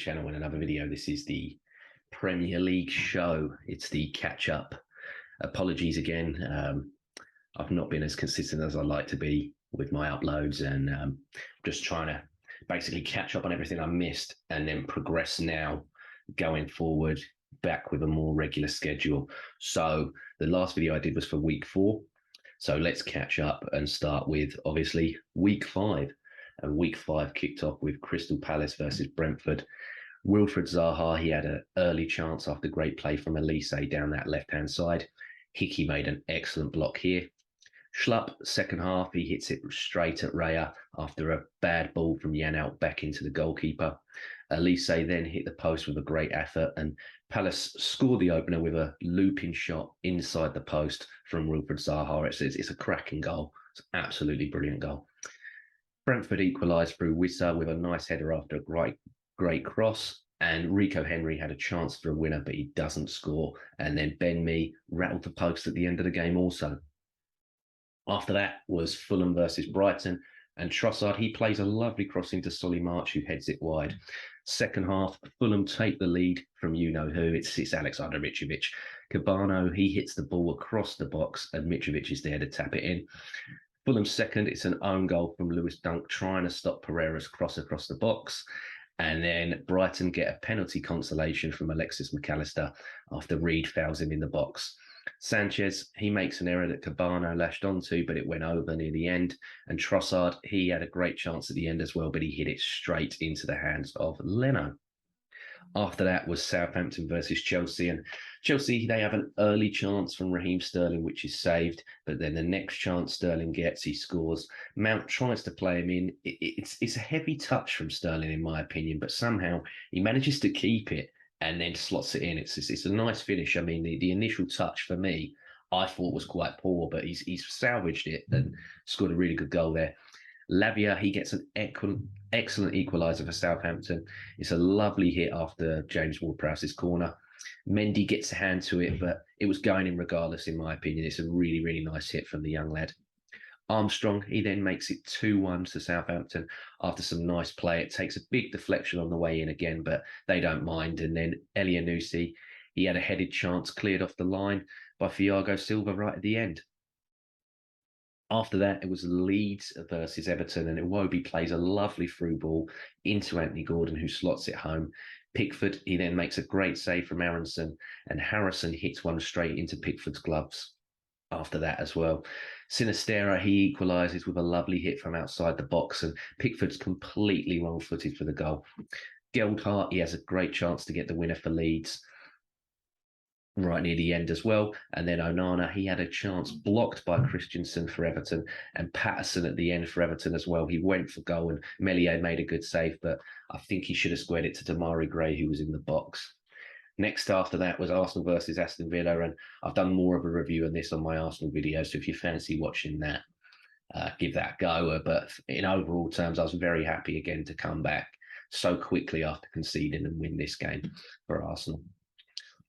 channel in another video. This is the Premier League show. It's the catch-up. Apologies again. I've not been as consistent as I'd like to be with my uploads, and just trying to basically catch up on everything I missed and then progress now going forward back with a more regular schedule. So the last video I did was for week 4. So let's catch up and start with, obviously, week 5. And week 5 kicked off with Crystal Palace versus Brentford. WILFRIED ZAHA, he had an early chance after great play from Analyse down that left-hand side. Hickey made an excellent block here. Schlupp, second half, he hits it straight at Raya after a bad ball from Janelt back into the goalkeeper. Analyse then hit the post with a great effort, and Palace scored the opener with a looping shot inside the post from WILFRIED ZAHA. It's a cracking goal. It's an absolutely brilliant goal. Brentford equalised through Wissa with a nice header after a great cross, and Rico Henry had a chance for a winner, but he doesn't score. And then Ben Mee rattled the post at the end of the game also. After that was Fulham versus Brighton, and Trossard, he plays a lovely cross into Solly March, who heads it wide. Second half, Fulham take the lead from you-know-who. It's Alexander Mitrovic. Cabano, he hits the ball across the box, and Mitrovic is there to tap it in. Fulham second, it's an own goal from Lewis Dunk trying to stop Pereira's cross across the box. And then Brighton get a penalty consolation from Alexis McAllister after Reed fouls him in the box. Sanchez, he makes an error that Cabano lashed onto, but it went over near the end. And Trossard, he had a great chance at the end as well, but he hit it straight into the hands of Leno. After that was Southampton versus Chelsea, and Chelsea, they have an early chance from Raheem Sterling, which is saved, but then the next chance Sterling gets, he scores. Mount tries to play him in. It's a heavy touch from Sterling, in my opinion, but somehow he manages to keep it and then slots it in. It's a nice finish. I mean, the initial touch for me, I thought was quite poor, but he's salvaged it and scored a really good goal there. Lavia, he gets an excellent equaliser for Southampton. It's a lovely hit after James Ward-Prowse's corner. Mendy gets a hand to it, but it was going in regardless, in my opinion. It's a really, really nice hit from the young lad. Armstrong, he then makes it 2-1 to Southampton after some nice play. It takes a big deflection on the way in again, but they don't mind. And then Elianusi, he had a headed chance cleared off the line by Thiago Silva right at the end. After that, it was Leeds versus Everton, and Iwobi plays a lovely through ball into Anthony Gordon, who slots it home. Pickford, he then makes a great save from Aronson, and Harrison hits one straight into Pickford's gloves after that as well. Sinisterra, he equalises with a lovely hit from outside the box, and Pickford's completely wrong-footed for the goal. Geldhart, he has a great chance to get the winner for Leeds right near the end as well. And then Onana, he had a chance blocked by Christensen for Everton, and Patterson at the end for Everton as well. He went for goal, and Meslier made a good save, but I think he should have squared it to Damari Gray, who was in the box. Next after that was Arsenal versus Aston Villa, and I've done more of a review on this on my Arsenal video, so if you fancy watching that, give that a go. But in overall terms, I was very happy again to come back so quickly after conceding and win this game for Arsenal.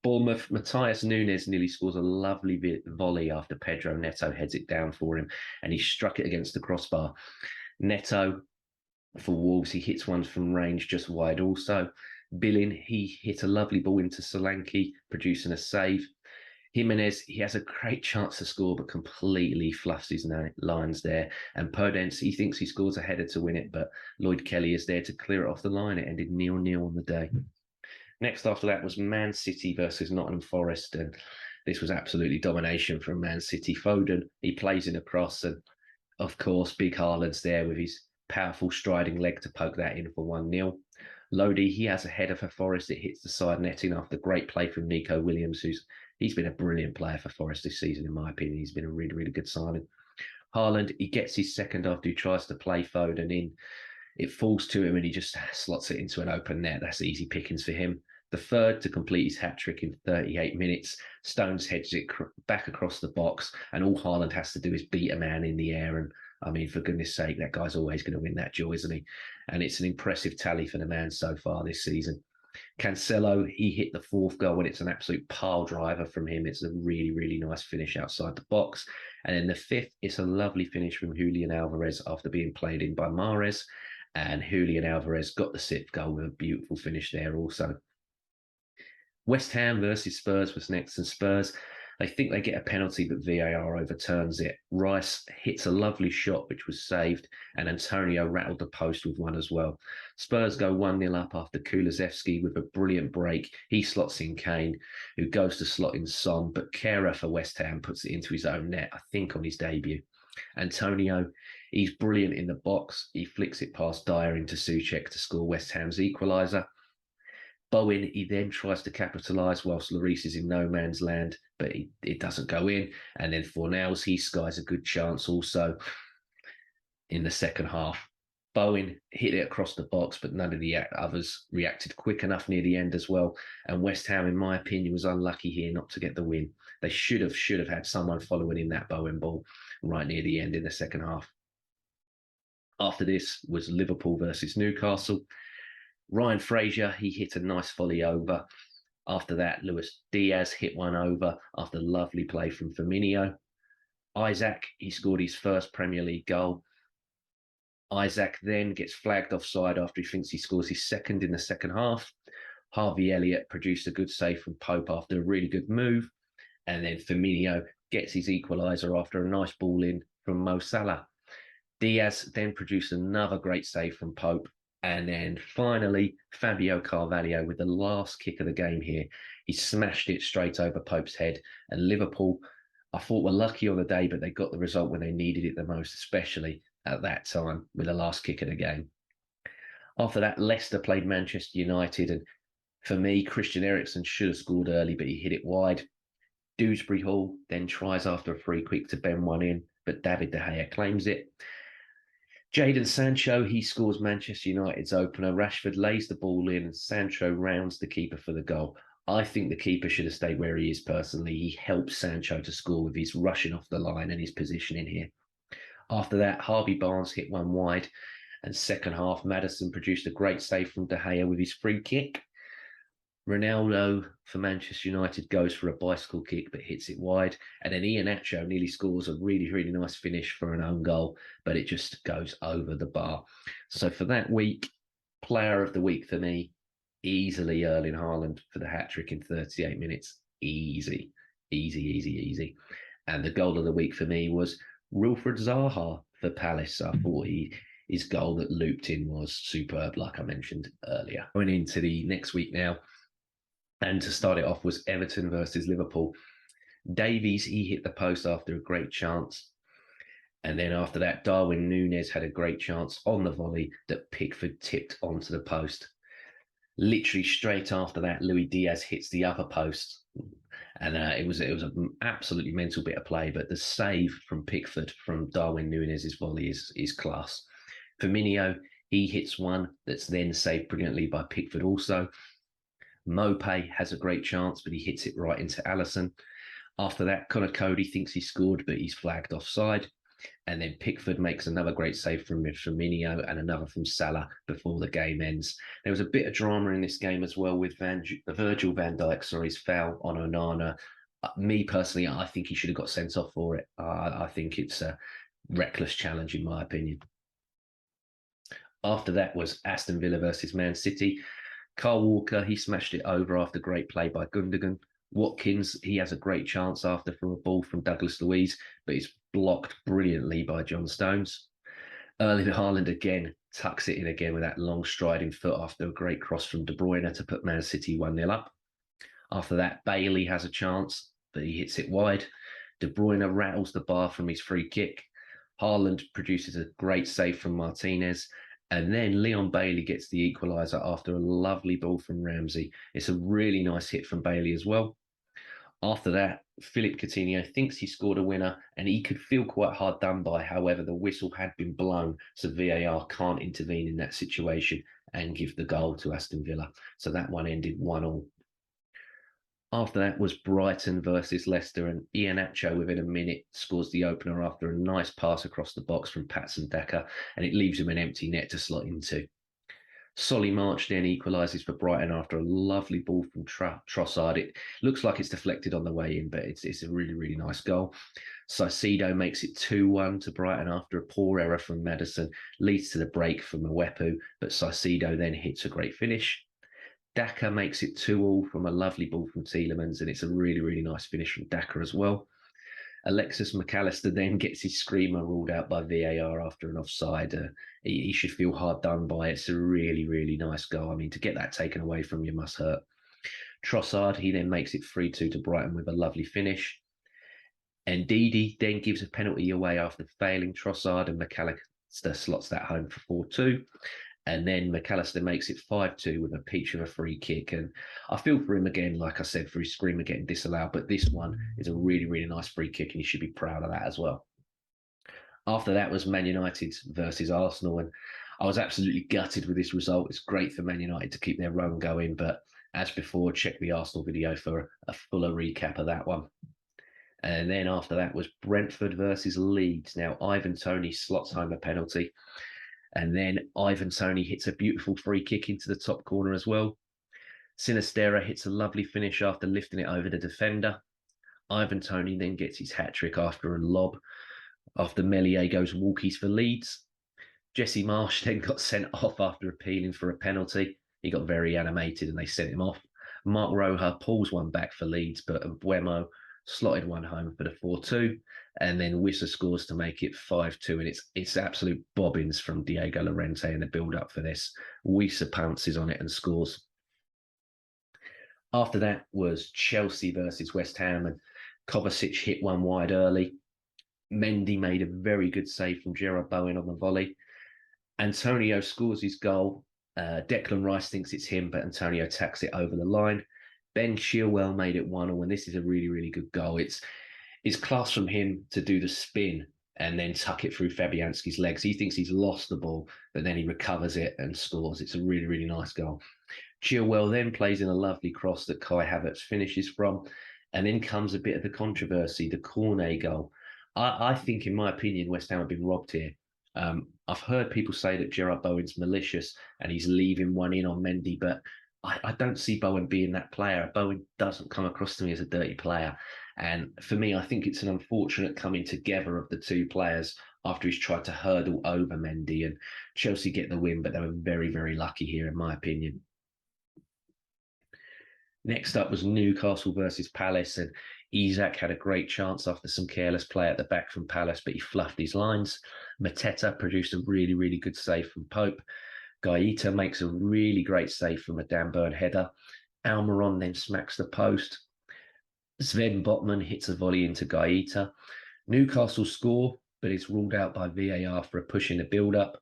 Bournemouth, Matthias Nunes nearly scores a lovely volley after Pedro Neto heads it down for him, and he struck it against the crossbar. Neto, for Wolves, he hits one from range just wide also. Billin, he hit a lovely ball into Solanke, producing a save. Jimenez, he has a great chance to score, but completely fluffs his lines there. And Podence, he thinks he scores a header to win it, but Lloyd Kelly is there to clear it off the line. It ended 0-0 on the day. Next after that was Man City versus Nottingham Forest, and this was absolutely domination from Man City. Foden, he plays in a cross, and of course, Big Haaland's there with his powerful striding leg to poke that in for 1-0. Lodi, he has a header for Forest. It hits the side netting after great play from Nico Williams, he's been a brilliant player for Forest this season, in my opinion. He's been a really, really good signing. Haaland, he gets his second after he tries to play Foden in. It falls to him and he just slots it into an open net. That's easy pickings for him. The third to complete his hat-trick in 38 minutes. Stones heads it back across the box, and all Haaland has to do is beat a man in the air. And I mean, for goodness sake, that guy's always going to win that duel, isn't he? And it's an impressive tally for the man so far this season. Cancelo, he hit the 4th goal, and it's an absolute pile driver from him. It's a really, really nice finish outside the box. And then the 5th, it's a lovely finish from Julian Alvarez after being played in by Mahrez. And Julian Alvarez got the 6th goal with a beautiful finish there also. West Ham versus Spurs was next, and Spurs, they think they get a penalty, but VAR overturns it. Rice hits a lovely shot, which was saved, and Antonio rattled the post with one as well. Spurs go 1-0 up after Kulusevski with a brilliant break. He slots in Kane, who goes to slot in Son, but Kehrer for West Ham puts it into his own net, I think on his debut. Antonio, he's brilliant in the box. He flicks it past Dyer into Souček to score West Ham's equaliser. Bowen, he then tries to capitalise whilst Lloris is in no man's land, but it doesn't go in. And then Fornals, he skies a good chance also in the second half. Bowen hit it across the box, but none of the others reacted quick enough near the end as well. And West Ham, in my opinion, was unlucky here not to get the win. They should have had someone following in that Bowen ball right near the end in the second half. After this was Liverpool versus Newcastle. Ryan Fraser, he hit a nice volley over. After that, Luis Diaz hit one over after lovely play from Firmino. Isaac, he scored his first Premier League goal. Isaac then gets flagged offside after he thinks he scores his second in the second half. Harvey Elliott produced a good save from Pope after a really good move. And then Firmino gets his equaliser after a nice ball in from Mo Salah. Diaz then produced another great save from Pope. And then finally, Fabio Carvalho with the last kick of the game here. He smashed it straight over Pope's head. And Liverpool, I thought, were lucky on the day, but they got the result when they needed it the most, especially at that time with the last kick of the game. After that, Leicester played Manchester United. And for me, Christian Eriksen should have scored early, but he hit it wide. Dewsbury Hall then tries after a free kick to bend one in, but David De Gea claims it. Jadon Sancho, he scores Manchester United's opener. Rashford lays the ball in and Sancho rounds the keeper for the goal. I think the keeper should have stayed where he is personally. He helps Sancho to score with his rushing off the line and his positioning here. After that, Harvey Barnes hit one wide, and second half, Maddison produced a great save from De Gea with his free kick. Ronaldo for Manchester United goes for a bicycle kick but hits it wide. And then Iheanacho nearly scores a really, really nice finish for an own goal, but it just goes over the bar. So for that week, player of the week for me, easily Erling Haaland for the hat-trick in 38 minutes. Easy. And the goal of the week for me was WILFRIED ZAHA for Palace. I thought his goal that looped in was superb, like I mentioned earlier. Going into the next week now, and to start it off was Everton versus Liverpool. Davies, he hit the post after a great chance. And then after that, Darwin Núñez had a great chance on the volley that Pickford tipped onto the post. Literally straight after that, Luis Diaz hits the upper post. And it was an absolutely mental bit of play, but the save from Pickford from Darwin Núñez's volley is class. Firmino, he hits one that's then saved brilliantly by Pickford also. Mopé has a great chance, but he hits it right into Alisson. After that, Connor Cody thinks he scored, but he's flagged offside. And then Pickford makes another great save from Firmino and another from Salah before the game ends. There was a bit of drama in this game as well with Virgil van Dijk's foul on Onana. Me personally, I think he should have got sent off for it. I think it's a reckless challenge in my opinion. After that was Aston Villa versus Man City. Kyle Walker, he smashed it over after great play by Gundogan. Watkins, he has a great chance after from a ball from Douglas Luiz, but it's blocked brilliantly by John Stones. Erling Haaland again tucks it in again with that long striding foot after a great cross from De Bruyne to put Man City 1-0 up. After that, Bailey has a chance, but he hits it wide. De Bruyne rattles the bar from his free kick. Haaland produces a great save from Martinez. And then Leon Bailey gets the equaliser after a lovely ball from Ramsey. It's a really nice hit from Bailey as well. After that, Philippe Coutinho thinks he scored a winner and he could feel quite hard done by. However, the whistle had been blown, so VAR can't intervene in that situation and give the goal to Aston Villa. So that one ended 1-1. After that was Brighton versus Leicester, and Iheanacho within a minute scores the opener after a nice pass across the box from Patson Daka, and it leaves him an empty net to slot into. Solly March then equalises for Brighton after a lovely ball from Trossard. It looks like it's deflected on the way in, but it's a really, really nice goal. Saicedo makes it 2-1 to Brighton after a poor error from Maddison, leads to the break from Mwepu, but Saicedo then hits a great finish. Daka makes it 2-2 from a lovely ball from Tielemans, and it's a really, really nice finish from Daka as well. Alexis McAllister then gets his screamer ruled out by VAR after an offside. He should feel hard done by it. It's a really, really nice goal. I mean, to get that taken away from you must hurt. Trossard, he then makes it 3-2 to Brighton with a lovely finish. And Ndidi then gives a penalty away after failing Trossard, and McAllister slots that home for 4-2. And then McAllister makes it 5-2 with a peach of a free kick. And I feel for him again, like I said, for his screamer getting disallowed. But this one is a really, really nice free kick, and he should be proud of that as well. After that was Man United versus Arsenal. And I was absolutely gutted with this result. It's great for Man United to keep their run going. But as before, check the Arsenal video for a fuller recap of that one. And then after that was Brentford versus Leeds. Now, Ivan Toney slots home a penalty. And then Ivan Toney hits a beautiful free kick into the top corner as well. Sinistera hits a lovely finish after lifting it over the defender. Ivan Toney then gets his hat-trick after a lob. After Meslier goes walkies for Leeds. Jesse Marsh then got sent off after appealing for a penalty. He got very animated and they sent him off. Mark Roja pulls one back for Leeds, but Mbuemo slotted one home for the 4-2, and then Wissa scores to make it 5-2, and it's absolute bobbins from Diego Llorente in the build-up for this. Wissa pounces on it and scores. After that was Chelsea versus West Ham, and Kovacic hit one wide early. Mendy made a very good save from Gerard Bowen on the volley. Antonio scores his goal. Declan Rice thinks it's him, but Antonio tacks it over the line. Ben Chilwell made it 1-1, and this is a really, really good goal. It's class from him to do the spin and then tuck it through Fabianski's legs. He thinks he's lost the ball, but then he recovers it and scores. It's a really, really nice goal. Chilwell then plays in a lovely cross that Kai Havertz finishes from, and then comes a bit of the controversy, the Cornet goal. I think, in my opinion, West Ham have been robbed here. I've heard people say that Gerard Bowen's malicious and he's leaving one in on Mendy, but I don't see Bowen being that player. Bowen doesn't come across to me as a dirty player. And for me, I think it's an unfortunate coming together of the two players after he's tried to hurdle over Mendy, and Chelsea get the win, but they were very, very lucky here, in my opinion. Next up was Newcastle versus Palace, and Isak had a great chance after some careless play at the back from Palace, but he fluffed his lines. Mateta produced a really, really good save from Pope. Gaeta makes a really great save from a Dan Burn header. Almiron then smacks the post. Sven Botman hits a volley into Gaeta. Newcastle score, but it's ruled out by VAR for a push in the build-up.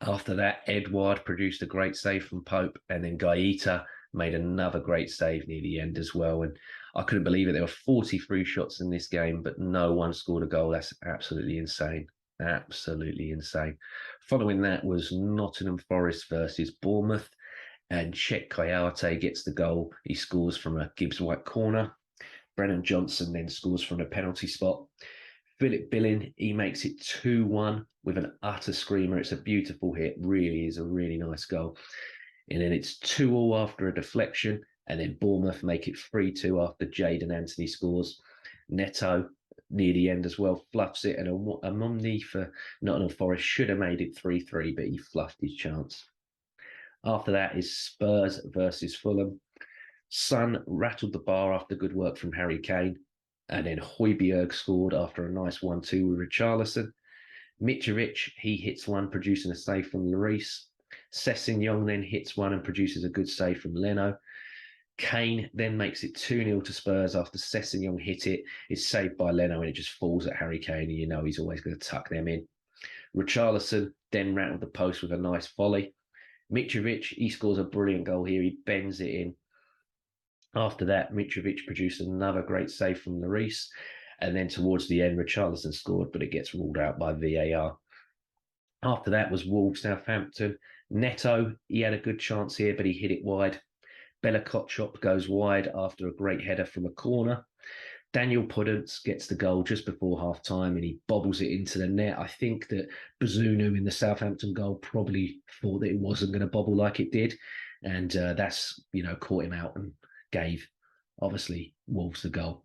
After that, Edouard produced a great save from Pope, and then Gaeta made another great save near the end as well. And I couldn't believe it. There were 43 shots in this game, but no one scored a goal. That's absolutely insane. Absolutely insane. Following that was Nottingham Forest versus Bournemouth, and Chet Kayate gets the goal. He scores from a Gibbs White corner. Brennan Johnson then scores from a penalty spot. Philip Billing, he makes it 2-1 with an utter screamer. It's a beautiful hit. Really is a really nice goal. And then it's 2-2 after a deflection, and then Bournemouth make it 3-2 after Jadon Anthony scores. Neto, near the end as well, fluffs it, and a Momni for Nottingham Forest should have made it 3-3, but he fluffed his chance. After that is Spurs versus Fulham. Son rattled the bar after good work from Harry Kane, and then Højbjerg scored after a nice 1-2 with Richarlison. Mitrovic, he hits one, producing a save from Lloris. Sessegnon then hits one and produces a good save from Leno. Kane then makes it 2-0 to Spurs after Sessegnon hit it. It's saved by Leno, and it just falls at Harry Kane, and you know he's always going to tuck them in. Richarlison then rattled the post with a nice volley. Mitrovic, he scores a brilliant goal here. He bends it in. After that, Mitrovic produced another great save from Lloris, and then towards the end, Richarlison scored, but it gets ruled out by VAR. After that was Wolves Southampton. Neto, he had a good chance here, but he hit it wide. Bella Kotchop goes wide after a great header from a corner. Daniel Podence gets the goal just before half-time and he bobbles it into the net. I think that Bazunu in the Southampton goal probably thought that it wasn't going to bobble like it did. And that's, caught him out and gave, obviously, Wolves the goal.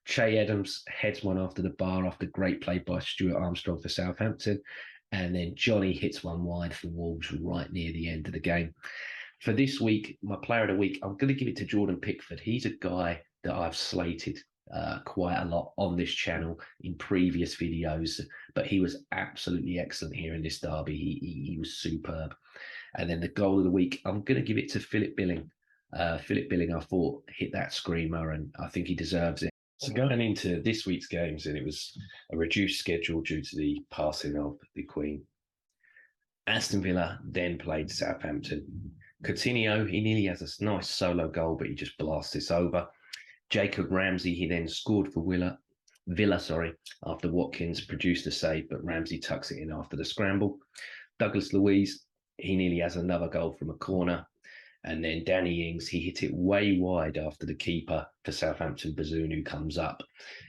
Che Adams heads one after the bar after great play by Stuart Armstrong for Southampton. And then Johnny hits one wide for Wolves right near the end of the game. For this week, my player of the week, I'm going to give it to Jordan Pickford. He's a guy that I've slated quite a lot on this channel in previous videos, but he was absolutely excellent here in this derby. He was superb. And then the goal of the week, I'm going to give it to Philip Billing. Philip Billing, I thought, hit that screamer, and I think he deserves it. So going into this week's games, and it was a reduced schedule due to the passing of the Queen. Aston Villa then played Southampton. Coutinho, he nearly has a nice solo goal, but he just blasts this over. Jacob Ramsey, he then scored for Villa, after Watkins produced a save, but Ramsey tucks it in after the scramble. Douglas Luiz, he nearly has another goal from a corner. And then Danny Ings, he hit it way wide after the keeper for Southampton, Bazunu, comes up.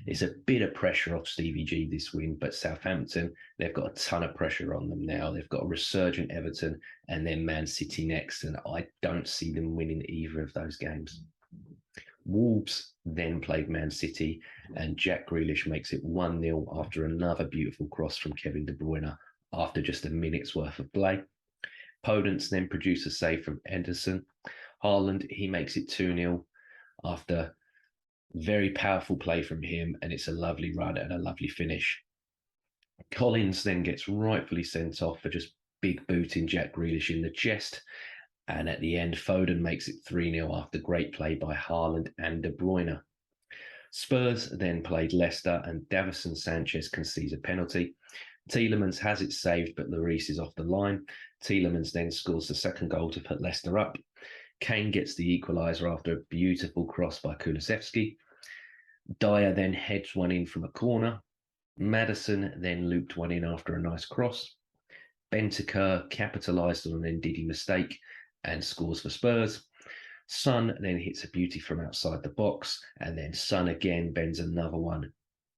It's a bit of pressure off Stevie G this win, but Southampton, they've got a ton of pressure on them now. They've got a resurgent Everton and then Man City next, and I don't see them winning either of those games. Wolves then played Man City, and Jack Grealish makes it 1-0 after another beautiful cross from Kevin De Bruyne after just a minute's worth of play. Podence then produced a save from Henderson. Haaland, he makes it 2-0 after very powerful play from him, and it's a lovely run and a lovely finish. Collins then gets rightfully sent off for just big booting Jack Grealish in the chest. And at the end, Foden makes it 3-0 after great play by Haaland and De Bruyne. Spurs then played Leicester, and Davison Sanchez concedes a penalty. Tielemans has it saved, but Lloris is off the line. Tielemans then scores the second goal to put Leicester up. Kane gets the equaliser after a beautiful cross by Kulusevski. Dyer then heads one in from a corner. Maddison then looped one in after a nice cross. Bentancur capitalised on an Ndidi mistake and scores for Spurs. Son then hits a beauty from outside the box, and then Son again bends another one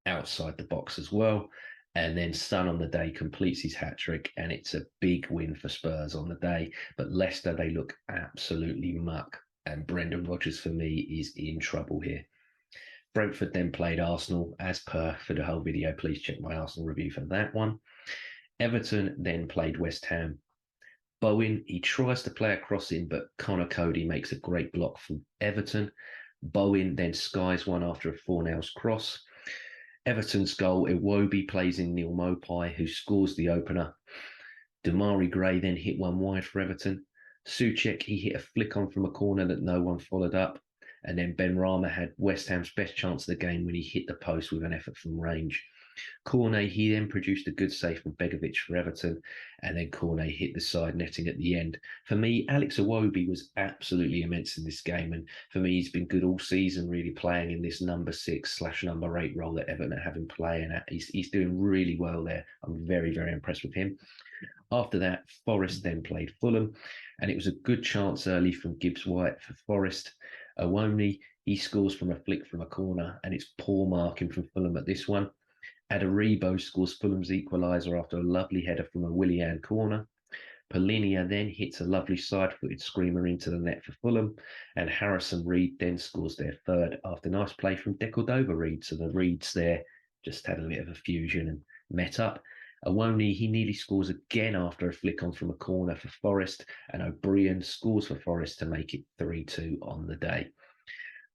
outside the box as well. And then Son on the day completes his hat-trick, and it's a big win for Spurs on the day. But Leicester, they look absolutely muck, and Brendan Rodgers, for me, is in trouble here. Brentford then played Arsenal. As per for the whole video, please check my Arsenal review for that one. Everton then played West Ham. Bowen, he tries to play a cross in, but Connor Cody makes a great block for Everton. Bowen then skies one after a Fornals cross. Everton's goal, Iwobi plays in Neil Mopai, who scores the opener. Damari Gray then hit one wide for Everton. Souček, he hit a flick on from a corner that no one followed up. And then Ben Rama had West Ham's best chance of the game when he hit the post with an effort from range. Cornet, he then produced a good save from Begovic for Everton, and then Cornet hit the side netting at the end. For me, Alex Iwobi was absolutely immense in this game, and for me, he's been good all season, really playing in this number 6/number 8 role that Everton have him playing at. He's doing really well there. I'm very, very impressed with him. After that, Forest then played Fulham, and it was a good chance early from Gibbs-White for Forest. Owoni, he scores from a flick from a corner, and it's poor marking from Fulham at this one. Adaribo scores Fulham's equaliser after a lovely header from a Willian corner. Polinia then hits a lovely side-footed screamer into the net for Fulham, and Harrison Reed then scores their third after nice play from Decordova Reed. So the Reeds there just had a bit of a fusion and met up. Owoni, he nearly scores again after a flick on from a corner for Forest, and O'Brien scores for Forest to make it 3-2 on the day.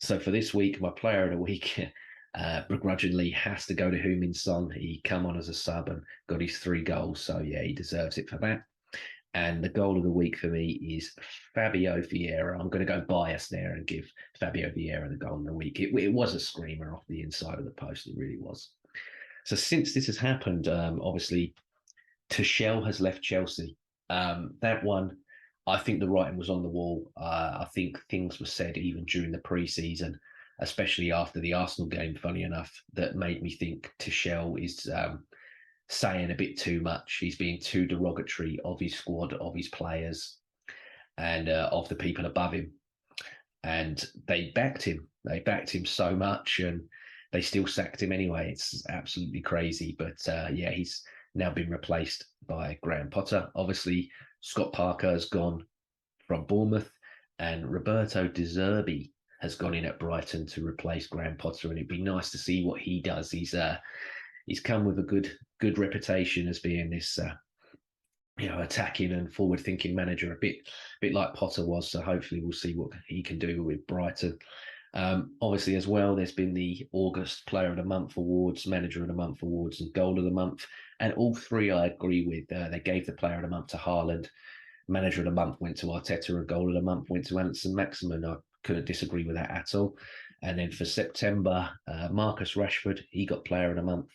So for this week, my player of the week begrudgingly has to go to Heung-min Son. He come on as a sub and got his 3 goals. So yeah, he deserves it for that. And the goal of the week for me is Fabio Vieira. I'm going to go biased there and give Fabio Vieira the goal of the week. It was a screamer off the inside of the post. It really was. So since this has happened, obviously, Tuchel has left Chelsea. That one, I think the writing was on the wall. I think things were said even during the pre-season, especially after the Arsenal game, funny enough, that made me think Tuchel is saying a bit too much. He's being too derogatory of his squad, of his players, and of the people above him. And they backed him. They backed him so much. And they still sacked him anyway. It's absolutely crazy. But yeah, he's now been replaced by Graham Potter. Obviously, Scott Parker has gone from Bournemouth, and Roberto De Zerbi has gone in at Brighton to replace Graham Potter, and it'd be nice to see what he does. He's come with a good reputation as being this attacking and forward-thinking manager, a bit like Potter was. So hopefully we'll see what he can do with Brighton. Obviously, as well, there's been the August Player of the Month awards, Manager of the Month awards, and Goal of the Month, and all three I agree with. They gave the Player of the Month to Haaland, Manager of the Month went to Arteta, and Goal of the Month went to Alison Maximin. I couldn't disagree with that at all. And then for September, Marcus Rashford, he got Player of the Month.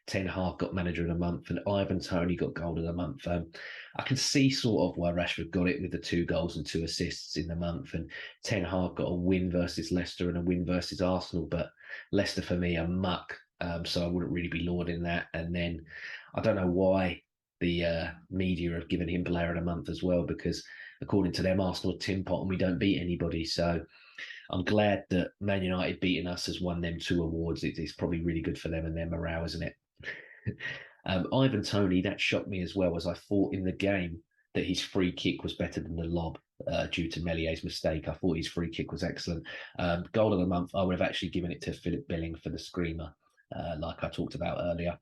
Ten Hag got Manager of the Month, and Ivan Toney got Goal of the Month. I can see sort of why Rashford got it with the 2 goals and 2 assists in the month, and Ten Hag got a win versus Leicester and a win versus Arsenal, but Leicester for me are muck, so I wouldn't really be lauding that. And then I don't know why the media have given him Player of the Month as well, because according to them, Arsenal are tin pot and we don't beat anybody. So I'm glad that Man United beating us has won them 2 awards. It's probably really good for them and their morale, isn't it? Ivan Toney, that shocked me as well, as I thought in the game that his free kick was better than the lob due to Mellier's mistake. I thought his free kick was excellent. Goal of the Month, I would have actually given it to Philip Billing for the screamer, like I talked about earlier.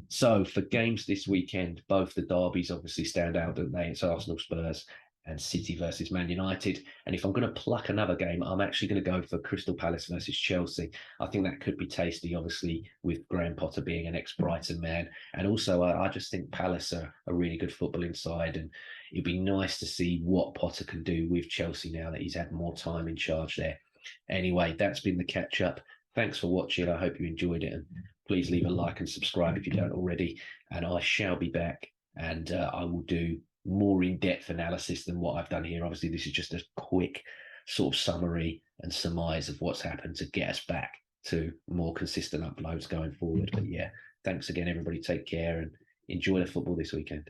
So for games this weekend, both the derbies obviously stand out, don't they? It's Arsenal, Spurs, and City versus Man United. And if I'm going to pluck another game, I'm actually going to go for Crystal Palace versus Chelsea. I think that could be tasty, obviously, with Graham Potter being an ex-Brighton man. And also, I just think Palace are a really good footballing side. And it'd be nice to see what Potter can do with Chelsea now that he's had more time in charge there. Anyway, that's been the catch-up. Thanks for watching. I hope you enjoyed it. And please leave a like and subscribe if you don't already. And I shall be back, and I will do more in-depth analysis than what I've done here. Obviously, this is just a quick sort of summary and surmise of what's happened to get us back to more consistent uploads going forward. But yeah, thanks again, everybody. Take care and enjoy the football this weekend.